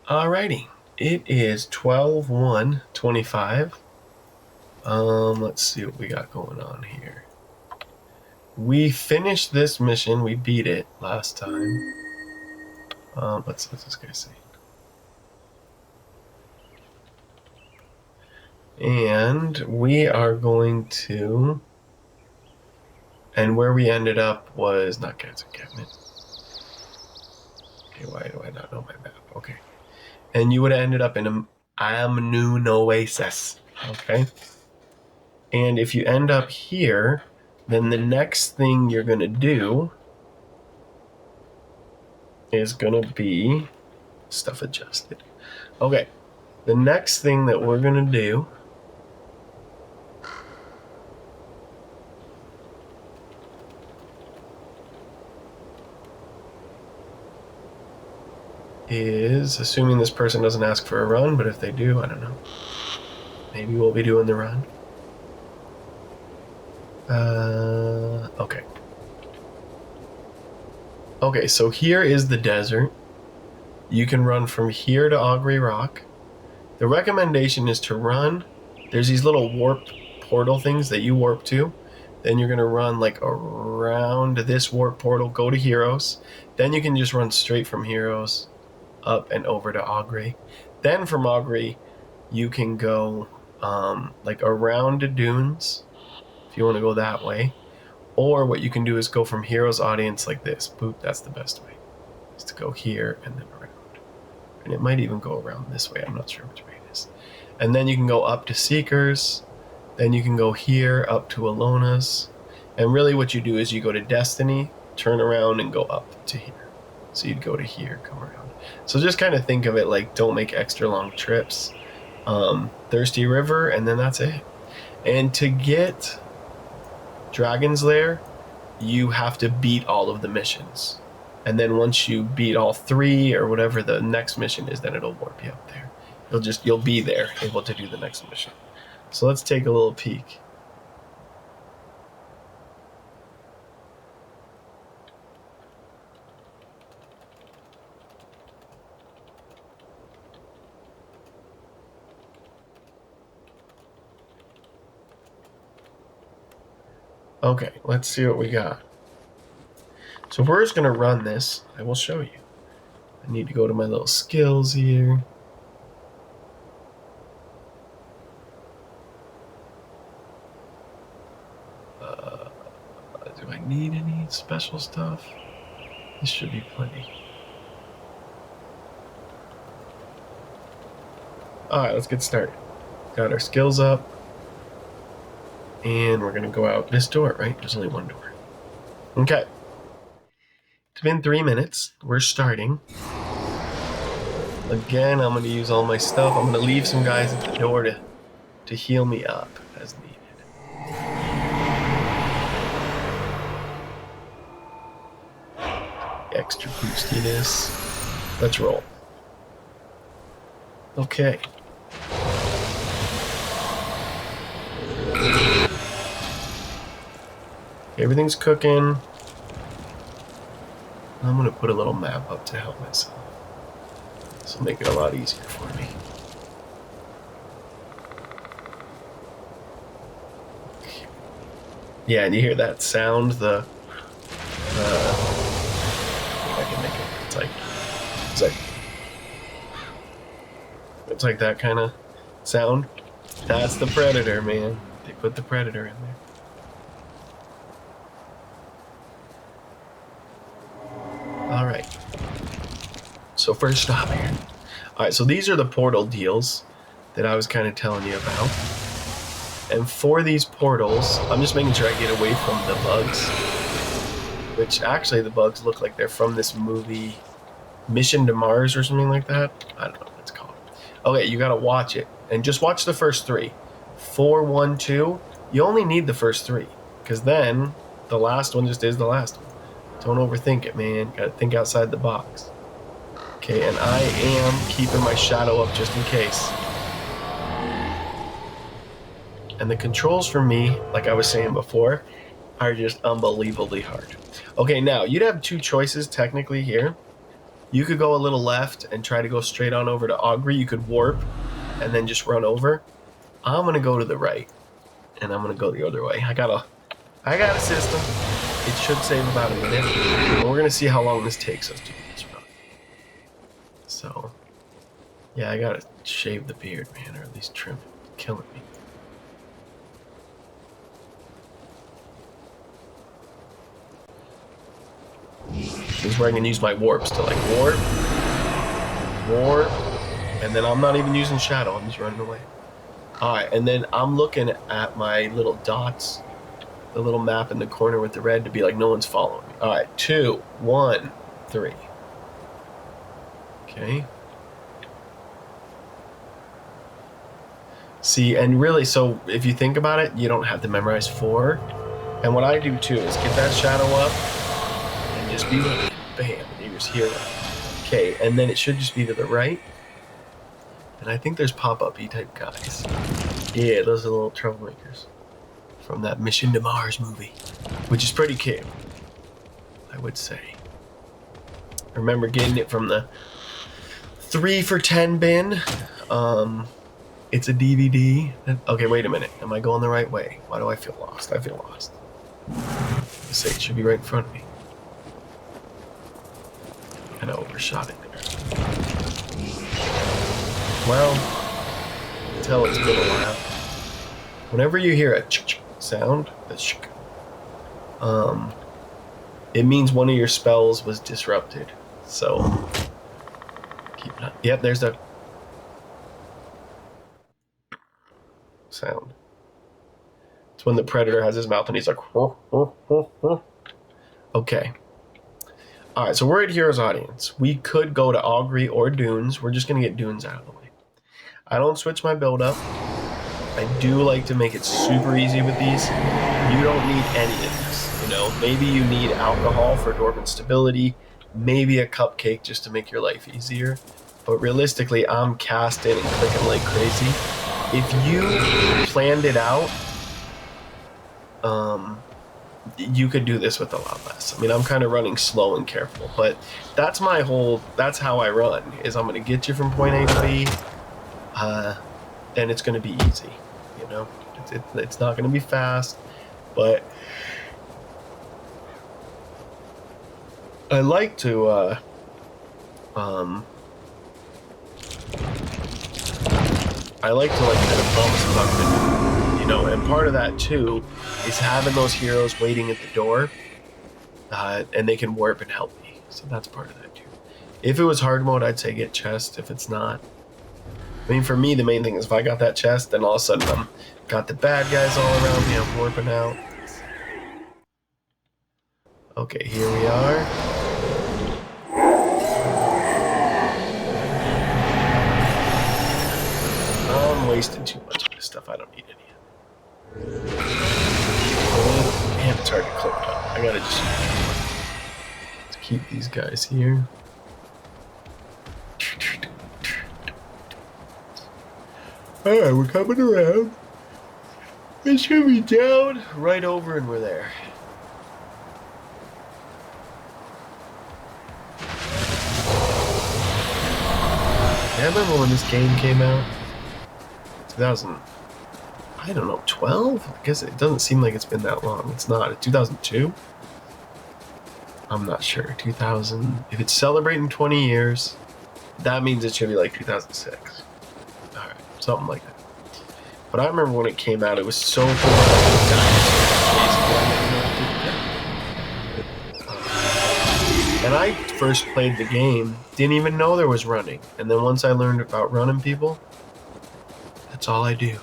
Alrighty. It is 12/1/25. Let's see what we got going on here. We finished this mission. We beat it last time. What's this guy say? And we are going to... And where we ended up was not Gadsden Cabinet. Okay, why do I not know my map? Okay. And you would have ended up in Amnoon Oasis. Okay. And if you end up here, then the next thing you're going to do is going to be stuff adjusted. Okay. The next thing that we're going to do is, assuming this person doesn't ask for a run, but if they do, I don't know. Maybe we'll be doing the run. Okay. Okay, so here is the desert. You can run from here to Augury Rock. The recommendation is to run. There's these little warp portal things that you warp to. Then you're going to run like around this warp portal, go to Heroes. Then you can just run straight from Heroes up and over to Augury. Then from Augury, you can go like around the dunes if you want to go that way. Or what you can do is go from Heroes Audience like this. Boop, that's the best way. Is to go here and then around. And it might even go around this way. I'm not sure which way it is. And then you can go up to Seekers. Then you can go here up to Alona's. And really what you do is you go to Destiny, turn around, and go up to here. So you'd go to here, come around. So just kind of think of it like don't make extra long trips. Thirsty River, and then that's it. And to get Dragon's Lair, you have to beat all of the missions. And then once you beat all 3 or whatever the next mission is, then it'll warp you up there. You'll be there able to do the next mission. So let's take a little peek. Okay, let's see what we got. So if we're just going to run this, I will show you. I need to go to my little skills here. Do I need any special stuff? This should be plenty. Alright, let's get started. Got our skills up. And we're going to go out this door, right? There's only one door. Okay. It's been 3 minutes. We're starting. Again, I'm going to use all my stuff. I'm going to leave some guys at the door to heal me up as needed. Extra boostiness. Let's roll. Okay. Everything's cooking. I'm going to put a little map up to help myself. This will make it a lot easier for me. Yeah, and you hear that sound? I can make it. It's like that kind of sound. That's the Predator, man. They put the Predator in there. Alright. So first stop here. Alright, so these are the portal deals that I was kind of telling you about. And for these portals, I'm just making sure I get away from the bugs. Which actually the bugs look like they're from this movie Mission to Mars or something like that. I don't know what it's called. Okay, you gotta watch it. And just watch the first 3. 4, 1, 2. You only need the first 3. Because then the last one just is the last one. Don't overthink it, man. Gotta think outside the box. Okay, and I am keeping my shadow up just in case. And the controls for me, like I was saying before, are just unbelievably hard. Okay, now, you'd have 2 choices technically here. You could go a little left and try to go straight on over to Augury. You could warp and then just run over. I'm gonna go to the right, and I'm gonna go the other way. I got a system. It should save about a minute. And we're gonna see how long this takes us to do this run. So, yeah, I gotta shave the beard, man, or at least trim it. It's killing me. This is where I can use my warps to like warp, and then I'm not even using shadow. I'm just running away. All right, and then I'm looking at my little dots, the little map in the corner with the red to be like no one's following me. All right, 2, 1, 3. Okay. See, and really, so if you think about it, you don't have to memorize 4. And what I do too is get that shadow up and just be like, bam, and you just hear it. Okay, and then it should just be to the right. And I think there's pop-up-y type guys. Yeah, those are little troublemakers from that Mission to Mars movie, which is pretty cute, I would say. I remember getting it from the 3 for $10 bin. It's a DVD. Okay, wait a minute. Am I going the right way? Why do I feel lost? I feel lost. Let's say it should be right in front of me. Kind of overshot it there. Well, until it's been a while. Whenever you hear a ch-ch sound, a ch, it means one of your spells was disrupted. So, keep it up. Yep, there's the sound. It's when the predator has his mouth and he's like, "Huh, huh, huh, huh." Okay. All right, so we're at Heroes Audience. We could go to Augury or Dunes. We're just going to get Dunes out of the way. I don't switch my build up. I do like to make it super easy with these. You don't need any of this, you know. Maybe you need alcohol for dormant stability, maybe a cupcake just to make your life easier. But realistically, I'm casting and clicking like crazy. If you planned it out, you could do this with a lot less. I mean, I'm kind of running slow and careful, but that's how I run, is I'm going to get you from point A to B, and it's going to be easy, you know? It's not going to be fast, but I like to, like kind of bump stuff, you know, and part of that too is having those heroes waiting at the door, and they can warp and help me. So that's part of that too. If it was hard mode, I'd say get chest. If it's not, I mean, for me, the main thing is if I got that chest, then all of a sudden I'm got the bad guys all around me. I'm warping out. Okay, here we are. I'm wasting too much of this stuff. I don't need any of it. Man, it's hard to clip up. I gotta just keep these guys here. Alright, we're coming around. It should be down, right over, and we're there. Yeah, I remember when this game came out. 2000, I don't know, 12? I guess it doesn't seem like it's been that long. It's not. 2002? I'm not sure. 2000. If it's celebrating 20 years, that means it should be like 2006. Alright, something like that. But I remember when it came out, it was so cool. And I first played the game, didn't even know there was running. And then once I learned about running people, that's all I do.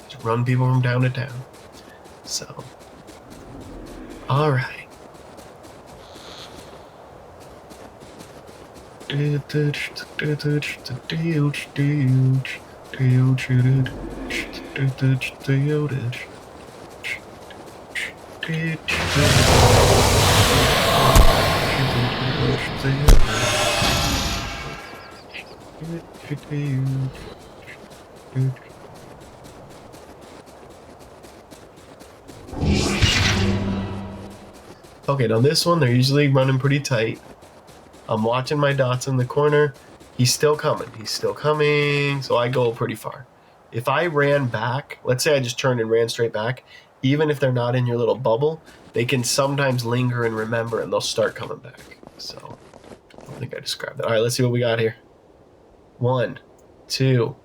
Just run people from town to town. So, alright. Okay, now this one, they're usually running pretty tight. I'm watching my dots in the corner. He's still coming. He's still coming. So I go pretty far. If I ran back, let's say I just turned and ran straight back, even if they're not in your little bubble, they can sometimes linger and remember, and they'll start coming back. So I don't think I described that. All right, let's see what we got here. 1, 2,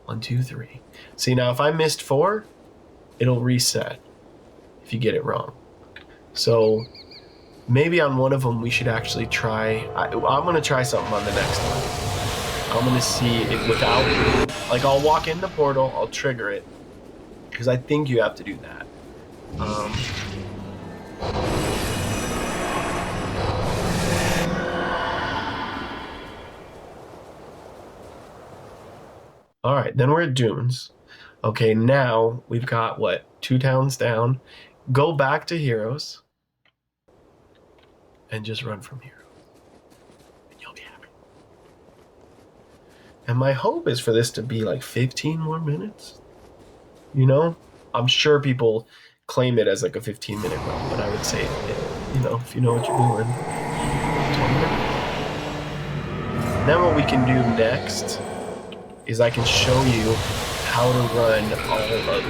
1, 2, 3. See, now if I missed 4, it'll reset if you get it wrong. So maybe on one of them we should actually try. I'm going to try something on the next one. I'm going to see it without, like, I'll walk in the portal, I'll trigger it, because I think you have to do that. All right, then we're at Dunes. Okay, now we've got, what, 2 towns down. Go back to Heroes and just run from Heroes. And you'll be happy. And my hope is for this to be like 15 more minutes. You know? I'm sure people claim it as like a 15-minute run, but I would say, you know, if you know what you're doing, 20 minutes. Then what we can do next is I can show you how to run all of the,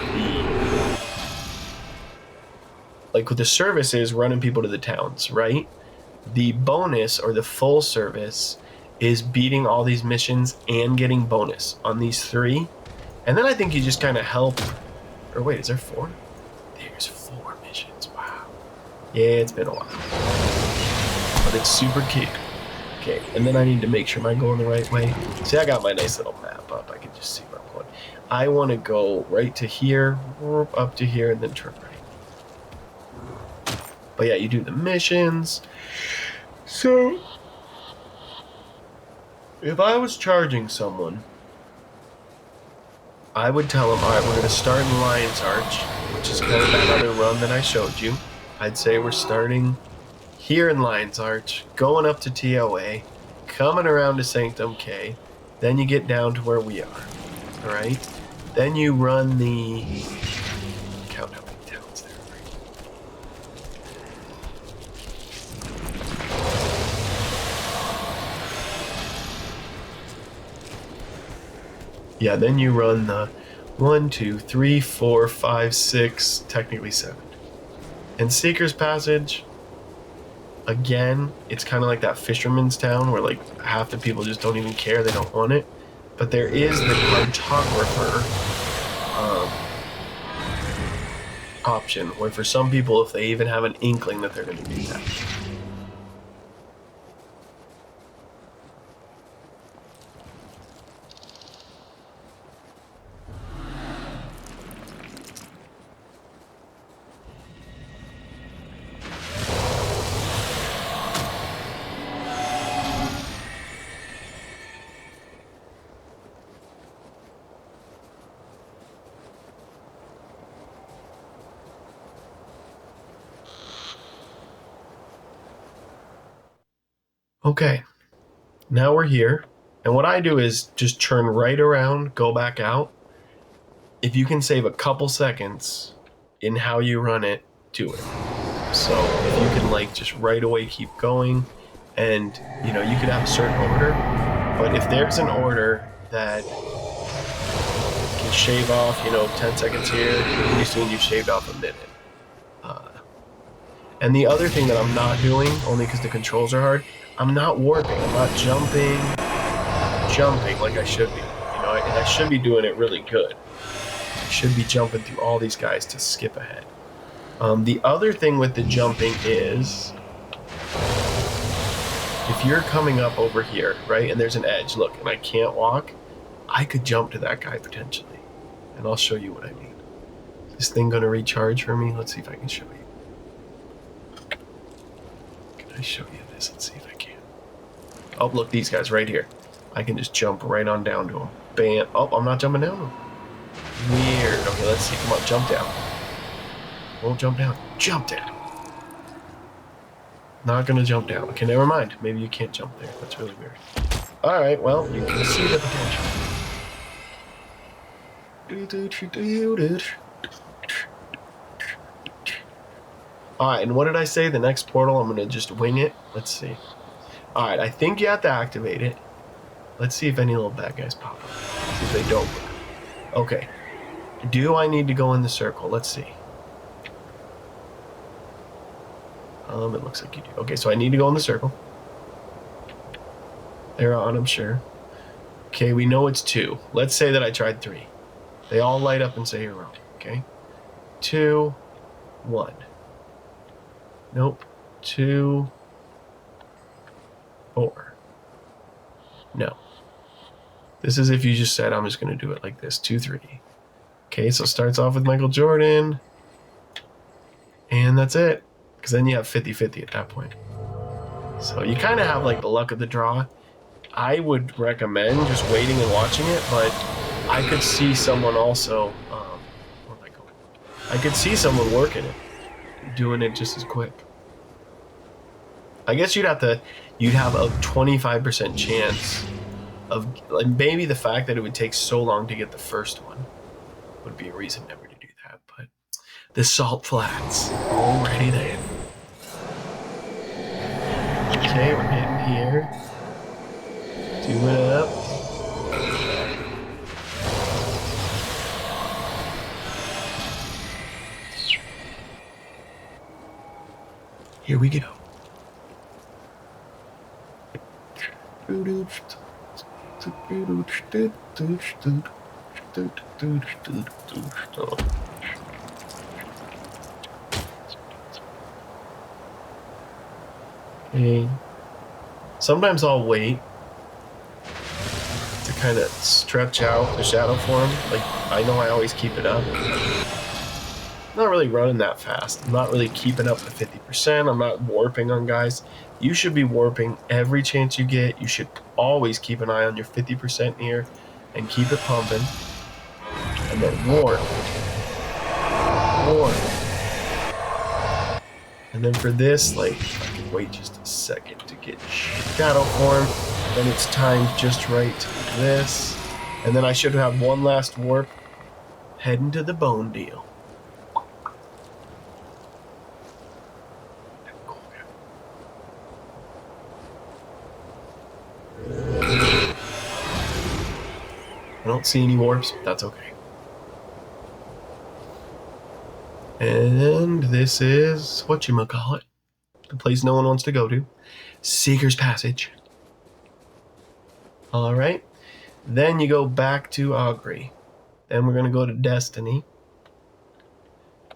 like with the services, running people to the towns, right? The bonus or the full service is beating all these missions and getting bonus on these 3. And then I think you just kind of help, or wait, is there 4? There's 4 missions, wow. Yeah, it's been a while. But it's super cute. Okay, and then I need to make sure I'm going the right way. See, I got my nice little map up. I can just see where I'm going. I want to go right to here, up to here, and then turn right. But yeah, you do the missions. So, if I was charging someone, I would tell them, all right, we're going to start in Lion's Arch, which is kind of that other run that I showed you. I'd say we're starting here in Lion's Arch, going up to TOA, coming around to Sanctum K, then you get down to where we are, all right? Then you run the, count how many towns there are. Yeah, then you run the 1, 2, 3, 4, 5, 6, technically 7. And Seeker's Passage, again, it's kind of like that fisherman's town where like half the people just don't even care, they don't want it. But there is the cartographer option, where for some people, if they even have an inkling that they're going to do that. Okay, now we're here, and what I do is just turn right around, go back out. If you can save a couple seconds in how you run it, do it. So if you can like just right away keep going, and you know, you could have a certain order, but if there's an order that can shave off, you know, 10 seconds here, pretty soon you've shaved off a minute. And the other thing that I'm not doing, only because the controls are hard, I'm not warping, I'm not jumping like I should be. You know, and I should be doing it really good. I should be jumping through all these guys to skip ahead. The other thing with the jumping is, if you're coming up over here, right, and there's an edge, look, and I can't walk, I could jump to that guy potentially. And I'll show you what I mean. Is this thing gonna recharge for me? Let's see if I can show you. I show you this? Let's see if I can. Oh, look, these guys right here. I can just jump right on down to them. Bam. Oh, I'm not jumping down. Weird. Okay, let's see. Come on, jump down. Won't jump down. Jump down. Not gonna jump down. Okay, never mind. Maybe you can't jump there. That's really weird. All right, well, you can see the potential. All right, and what did I say? The next portal, I'm gonna just wing it. Let's see. Alright, I think you have to activate it. Let's see if any little bad guys pop up. See if they don't. Okay. Do I need to go in the circle? Let's see. It looks like you do. Okay, so I need to go in the circle. They're on, I'm sure. Okay, we know it's 2. Let's say that I tried 3. They all light up and say you're wrong. Okay. 2, 1. Nope. 2, 4. No. This is if you just said, I'm just going to do it like this. 2, 3. Okay, so it starts off with Michael Jordan. And that's it. Because then you have 50-50 at that point. So you kind of have like the luck of the draw. I would recommend just waiting and watching it, but I could see someone also... where am I going? I could see someone working it. Doing it just as quick. I guess you'd have a 25% chance of, like, maybe the fact that it would take so long to get the first one would be a reason never to do that. But the Salt Flats, already there. Okay, we're getting here. Do it up. Here we go. Okay. Sometimes I'll wait to kind of stretch out the shadow form. Like, I know I always keep it up. I'm not really running that fast. I'm not really keeping up the 50%. I'm not warping on guys. You should be warping every chance you get. You should always keep an eye on your 50% here and keep it pumping. And then warp. Warp. And then for this, like, I can wait just a second to get shadow form. Then it's timed just right to this. And then I should have one last warp heading to the bone deal. I don't see any warps, but that's okay. And this is whatchamacallit, the place no one wants to go to. Seeker's Passage. Alright. Then you go back to Augury. Then we're gonna go to Destiny.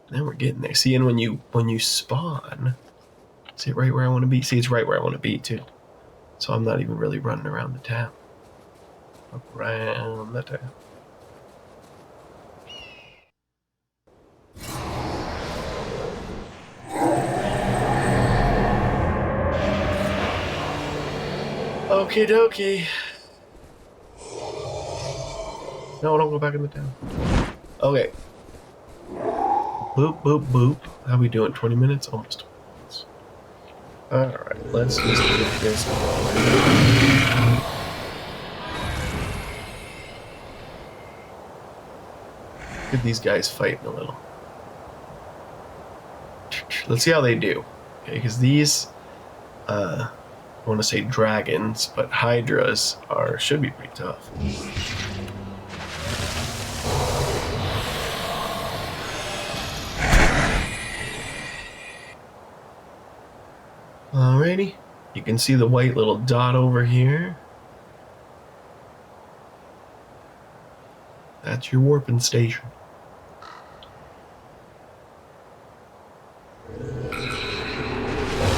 Then we're getting there. See, and when you spawn, is it right where I want to be? See, it's right where I want to be too. So I'm not even really running around the town. Around the town. Okie dokie. No, don't go back in the town. Okay. Boop, boop, boop. How we doing? 20 minutes? Almost 20 minutes. Alright, let's just get this going. Get these guys fighting a little. Let's see how they do. Okay, because these, I want to say dragons, but hydras should be pretty tough. Alrighty, you can see the white little dot over here. That's your warping station.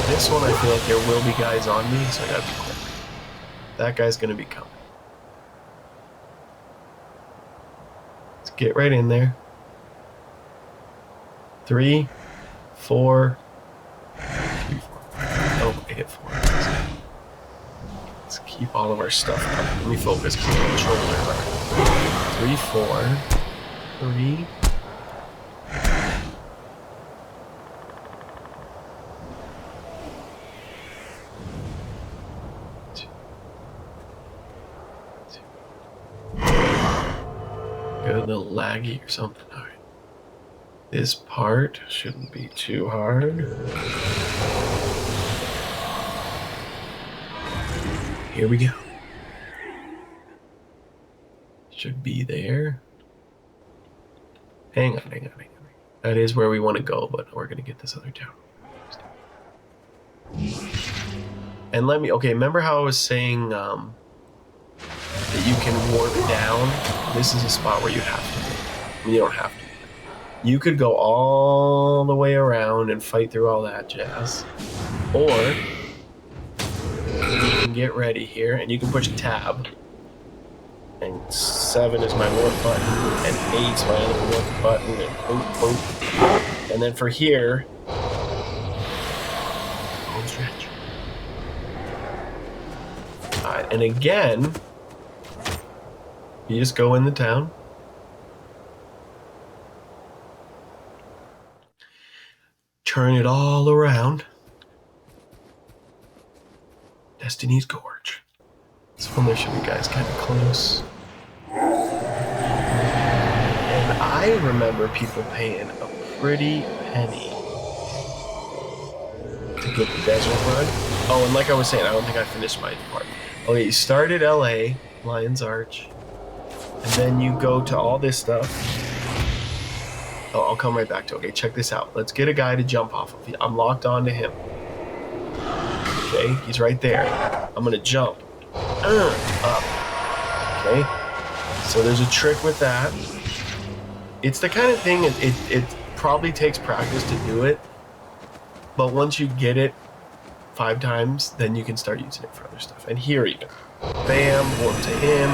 This one, I feel like there will be guys on me, so I gotta be quick. That guy's gonna be coming. Let's get right in there. 3, 4. Oh, I hit 4. Let's keep all of our stuff up. Let me focus on the controller. 3, 4. 3. Good, a little laggy or something. All right. This part shouldn't be too hard. Here we go. Should be there. Hang on. That is where we want to go, but we're going to get this other town. And remember how I was saying that you can warp down? This is a spot where you have to. I mean, you don't have to. You could go all the way around and fight through all that jazz. Or you can get ready here and you can push tab. And 7 is my warp button, and 8 is my other warp button, and boop. And then for here, home stretch. Alright, and again, you just go in the town. Turn it all around. Destiny's Gorge. This one there should be guys kind of close. And I remember people paying a pretty penny to get the desert run. Oh, and like I was saying, I don't think I finished my part. Okay, you start at LA, Lion's Arch, and then you go to all this stuff. Oh, I'll come right back to it. Okay, check this out. Let's get a guy to jump off of. I'm locked onto him. Okay, he's right there. I'm gonna jump. Up. Okay, so there's a trick with that. It's the kind of thing, it probably takes practice to do it, but once you get it 5 times, then you can start using it for other stuff. And here even. Bam, warp to him.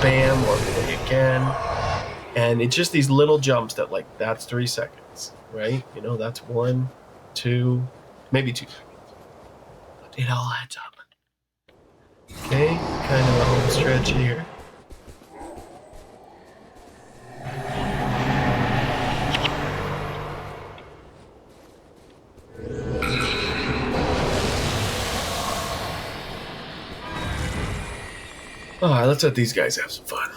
Bam, warp to him again. And it's just these little jumps that, like, that's 3 seconds, right? You know, that's 1, 2, maybe 2 seconds. But it all adds up. Okay, kind of a home stretch here. Alright, let's let these guys have some fun.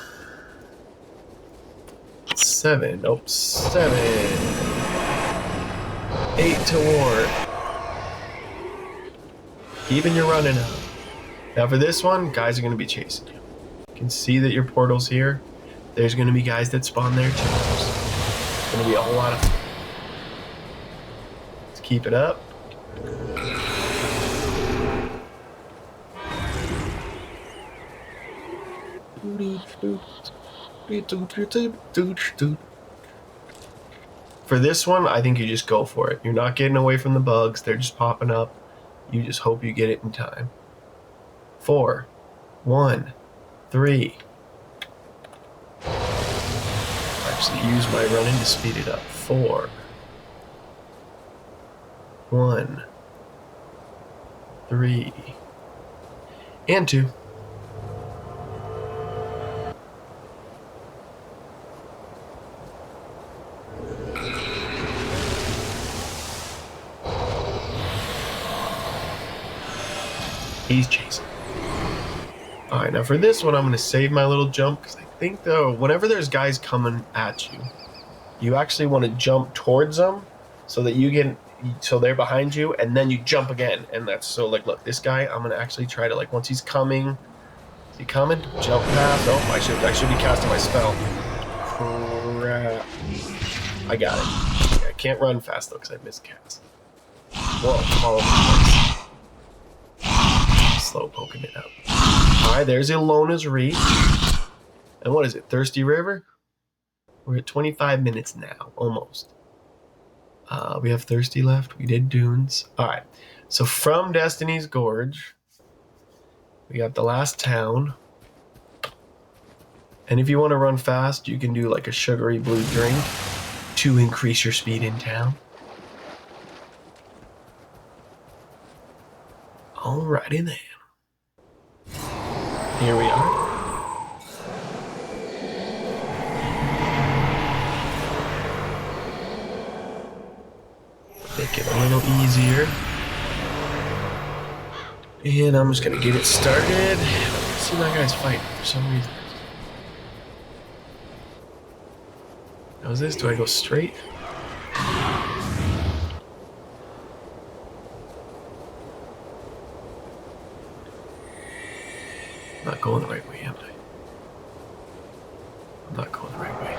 7. Nope, 7. 8 to ward. Keeping your running up. Now for this one, guys are going to be chasing you. You can see that your portal's here. There's going to be guys that spawn there too. It's going to be a whole lot of fun. Let's keep it up. For this one, I think you just go for it. You're not getting away from the bugs. They're just popping up. You just hope you get it in time. 4, 1, 3. Actually, use my running to speed it up. 4, 1, 3, and 2. He's chasing. Alright, now for this one, I'm going to save my little jump, because I think, though, whenever there's guys coming at you, you actually want to jump towards them so that you get, so they're behind you, and then you jump again. And that's so, like, look, this guy, I'm going to actually try to, like, once he's coming, is he coming? Jump past. Oh, I should be casting my spell. Crap. I got it. I can't run fast, though, because I miscast. Whoa, all over the place. Slow poking it up. Alright, there's Ilona's Reach. And what is it? Thirsty River? We're at 25 minutes now, almost. We have Thirsty left. We did Dunes. Alright, so from Destiny's Gorge, we got the last town. And if you want to run fast, you can do like a sugary blue drink to increase your speed in town. Alrighty then. Here we are. Make it a little easier. And I'm just gonna get it started. I see my guy's fighting for some reason. How's this? Do I go straight? going the right way, am I? I'm not going the right way.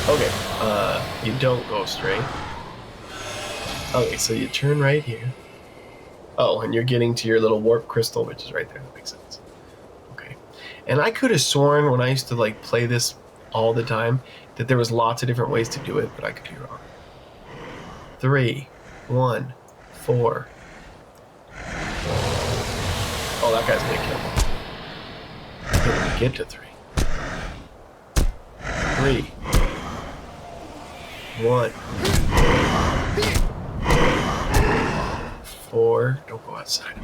Okay, you don't go straight. Okay, so you turn right here. Oh, and you're getting to your little warp crystal, which is right there. That makes sense. Okay. And I could have sworn when I used to like play this all the time that there was lots of different ways to do it, but I could be wrong. 3, 1, 4. Oh, that guy's gonna kill me. I didn't get to 3. 3, 1, 4. Don't go outside.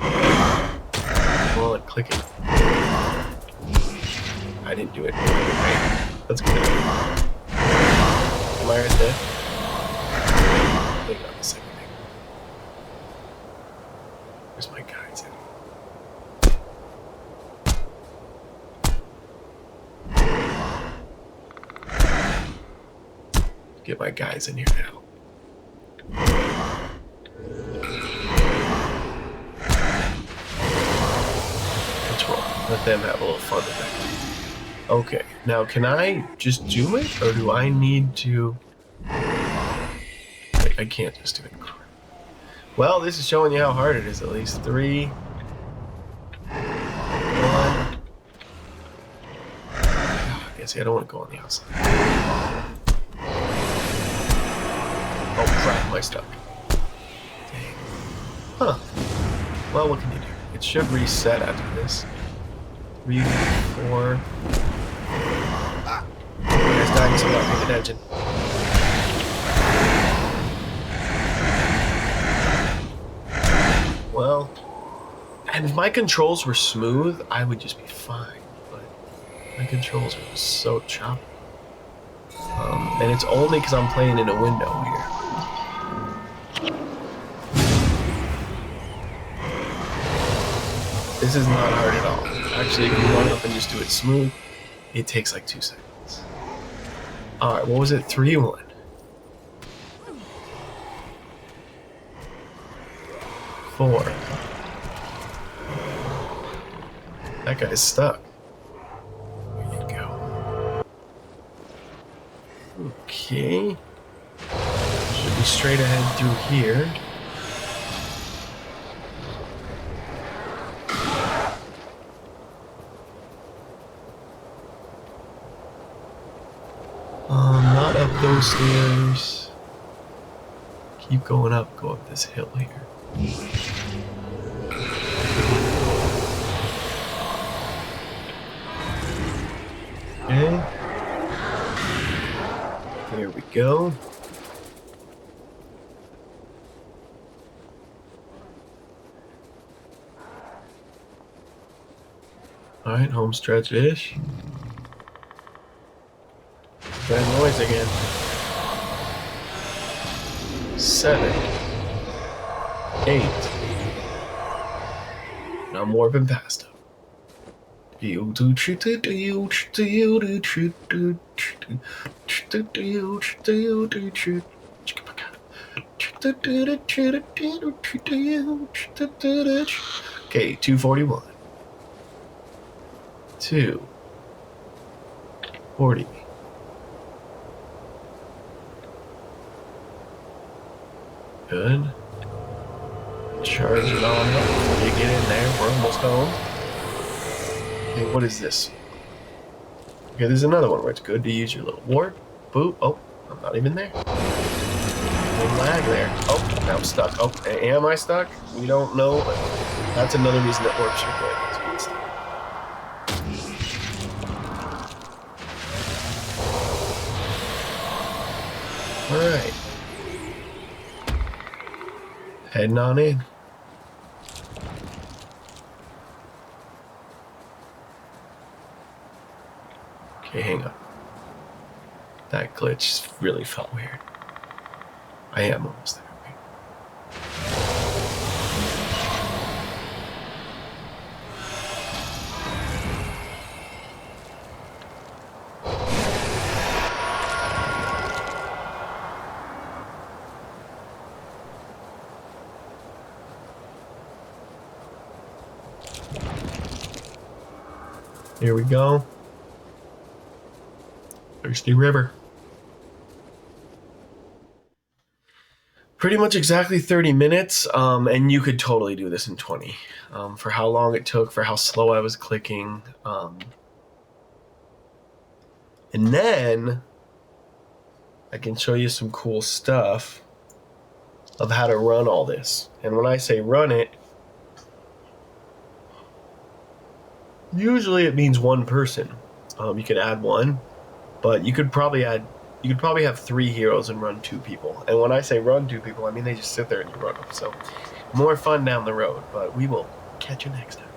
Come on, click it. I didn't do it. Right. Let's go. Am I right there? I think I'm the second thing. Where's my guys at? Get my guys in here now. Control. Let them have a little fun with that. Okay, now can I just do it, or do I need to... Wait, I can't just do it. Well, this is showing you how hard it is, at least. 3, 1... Yeah, see, I don't want to go on the outside. Oh, crap, am I stuck? Dang. Huh. Well, what can you do? It should reset after this. 3, 4... You guys dying, so I'm not paying attention. Well, and if my controls were smooth, I would just be fine. But my controls are so choppy. And it's only because I'm playing in a window here. This is not hard at all. Actually, if you run up and just do it smooth, it takes like 2 seconds. Alright, what was it? 3, 1. 4. That guy's stuck. There you go. Okay. Should be straight ahead through here. Not up those stairs. Keep going up, go up this hill here. Okay. There we go. Alright, home stretch-ish. That noise again. 7, 8. Now I'm warping past him. Okay, 241. 240. Good. Charge it on up before you get in there. We're almost home. Okay, what is this? Okay, there's another one where it's good to use your little warp. Boop. Oh, I'm not even there. No lag there. Oh, now I'm stuck. Oh, am I stuck? We don't know, but that's another reason that warps are good. Alright. Heading on in. Okay, hang on. That glitch really felt weird. I am almost there. Here we go. Thirsty River. Pretty much exactly 30 minutes, and you could totally do this in 20. For how long it took, for how slow I was clicking. And then I can show you some cool stuff of how to run all this. And when I say run it, usually it means one person. You could add one, but you could probably have 3 heroes and run 2 people. And when I say run 2 people, I mean they just sit there and you run them. So more fun down the road, but we will catch you next time.